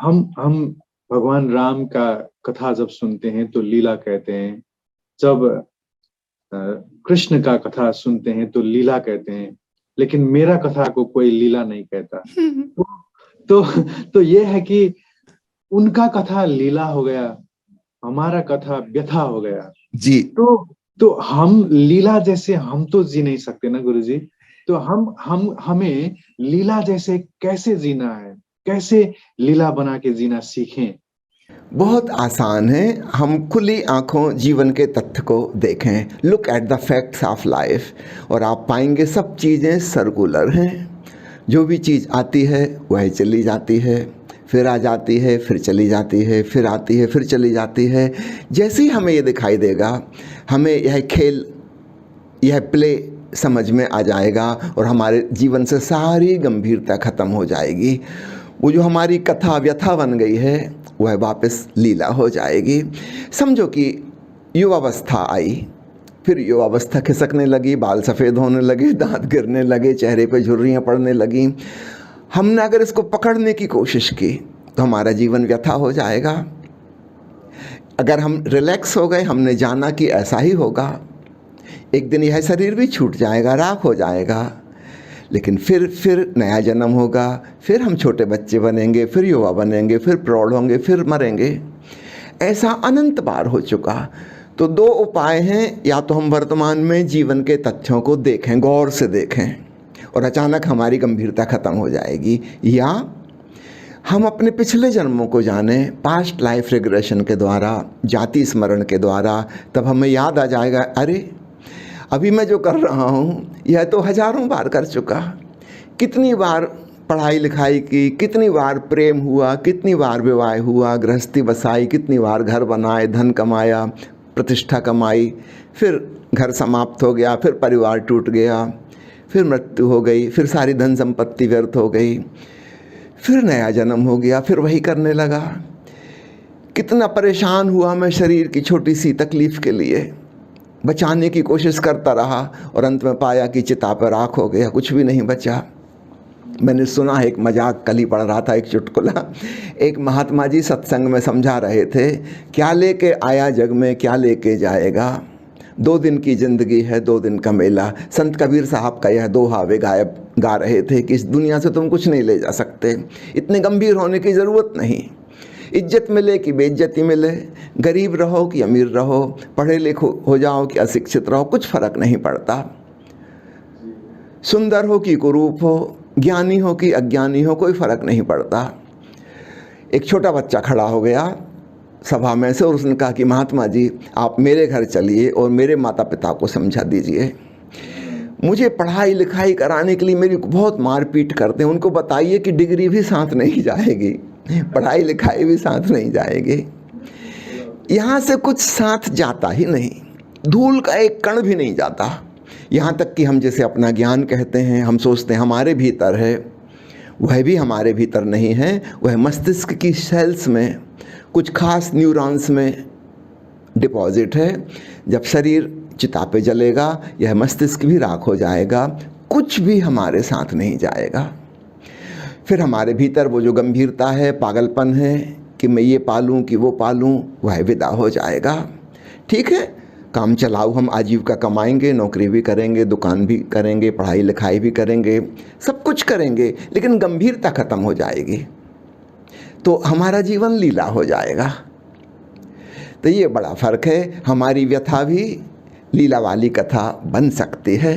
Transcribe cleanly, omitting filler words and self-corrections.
हम भगवान राम का कथा जब सुनते हैं तो लीला कहते हैं, जब अ, कृष्ण का कथा सुनते हैं तो लीला कहते हैं, लेकिन मेरा कथा को कोई लीला नहीं कहता। तो तो, तो ये है कि उनका कथा लीला हो गया, हमारा कथा व्यथा हो गया। जी। तो हम लीला जैसे हम तो जी नहीं सकते ना गुरुजी। तो हम हमें लीला जैसे कैसे जीना है, कैसे लीला बना के जीना सीखें? बहुत आसान है। हम खुली आंखों जीवन के तथ्य को देखें, look at the facts of life, और आप पाएंगे सब चीज़ें सर्कुलर हैं। जो भी चीज़ आती है वह चली जाती है, फिर आ जाती है, फिर चली जाती है, फिर आती है, फिर चली जाती है। जैसे ही हमें ये दिखाई देगा, हमें यह खेल, यह प्ले समझ में आ जाएगा और हमारे जीवन से सारी गंभीरता ख़त्म हो जाएगी। वो जो हमारी कथा व्यथा बन गई है वह वापस लीला हो जाएगी। समझो कि युवावस्था आई, फिर युवावस्था खिसकने लगी, बाल सफ़ेद होने लगे, दांत गिरने लगे, चेहरे पे झुर्रियाँ पड़ने लगी। हमने अगर इसको पकड़ने की कोशिश की तो हमारा जीवन व्यथा हो जाएगा। अगर हम रिलैक्स हो गए, हमने जाना कि ऐसा ही होगा, एक दिन यह शरीर भी छूट जाएगा, राख हो जाएगा, लेकिन फिर नया जन्म होगा, फिर हम छोटे बच्चे बनेंगे, फिर युवा बनेंगे, फिर प्रौढ़ होंगे, फिर मरेंगे। ऐसा अनंत बार हो चुका। तो दो उपाय हैं, या तो हम वर्तमान में जीवन के तथ्यों को देखें, गौर से देखें, और अचानक हमारी गंभीरता ख़त्म हो जाएगी, या हम अपने पिछले जन्मों को जानें, पास्ट लाइफ रिग्रेशन के द्वारा, जाति स्मरण के द्वारा। तब हमें याद आ जाएगा, अरे अभी मैं जो कर रहा हूँ यह तो हजारों बार कर चुका। कितनी बार पढ़ाई लिखाई की, कितनी बार प्रेम हुआ, कितनी बार विवाह हुआ, गृहस्थी बसाई, कितनी बार घर बनाए, धन कमाया, प्रतिष्ठा कमाई, फिर घर समाप्त हो गया, फिर परिवार टूट गया, फिर मृत्यु हो गई, फिर सारी धन संपत्ति व्यर्थ हो गई, फिर नया जन्म हो गया, फिर वही करने लगा। कितना परेशान हुआ मैं शरीर की छोटी सी तकलीफ़ के लिए, बचाने की कोशिश करता रहा और अंत में पाया कि चिता पर राख हो गया, कुछ भी नहीं बचा। मैंने सुना है, एक मजाक कल ही पढ़ रहा था, एक चुटकुला। एक महात्मा जी सत्संग में समझा रहे थे, क्या लेके आया जग में क्या लेके जाएगा, 2 दिन की ज़िंदगी है 2 दिन का मेला। संत कबीर साहब का यह दोहा वे गा रहे थे कि इस दुनिया से तुम कुछ नहीं ले जा सकते, इतने गंभीर होने की ज़रूरत नहीं। इज्जत मिले कि बेइज्जती मिले, गरीब रहो कि अमीर रहो, पढ़े लिखे हो जाओ कि अशिक्षित रहो, कुछ फ़र्क नहीं पड़ता। सुंदर हो कि कुरूप हो, ज्ञानी हो कि अज्ञानी हो, कोई फ़र्क नहीं पड़ता। एक छोटा बच्चा खड़ा हो गया सभा में से और उसने कहा कि महात्मा जी आप मेरे घर चलिए और मेरे माता पिता को समझा दीजिए, मुझे पढ़ाई लिखाई कराने के लिए मेरी बहुत मारपीट करते हैं, उनको बताइए कि डिग्री भी साथ नहीं जाएगी, पढ़ाई लिखाई भी साथ नहीं जाएगी, यहाँ से कुछ साथ जाता ही नहीं, धूल का एक कण भी नहीं जाता। यहाँ तक कि हम जैसे अपना ज्ञान कहते हैं, हम सोचते हैं हमारे भीतर है, वह भी हमारे भीतर नहीं है, वह मस्तिष्क की सेल्स में कुछ खास न्यूरॉन्स में डिपॉजिट है। जब शरीर चिता पे जलेगा यह मस्तिष्क भी राख हो जाएगा, कुछ भी हमारे साथ नहीं जाएगा। फिर हमारे भीतर वो जो गंभीरता है, पागलपन है कि मैं ये पालूं कि वो पालूं, वह विदा हो जाएगा। ठीक है, काम चलाओ, हम आजीविका कमाएंगे, नौकरी भी करेंगे, दुकान भी करेंगे, पढ़ाई लिखाई भी करेंगे, सब कुछ करेंगे, लेकिन गंभीरता खत्म हो जाएगी तो हमारा जीवन लीला हो जाएगा। तो ये बड़ा फ़र्क है, हमारी व्यथा भी लीला वाली कथा बन सकती है।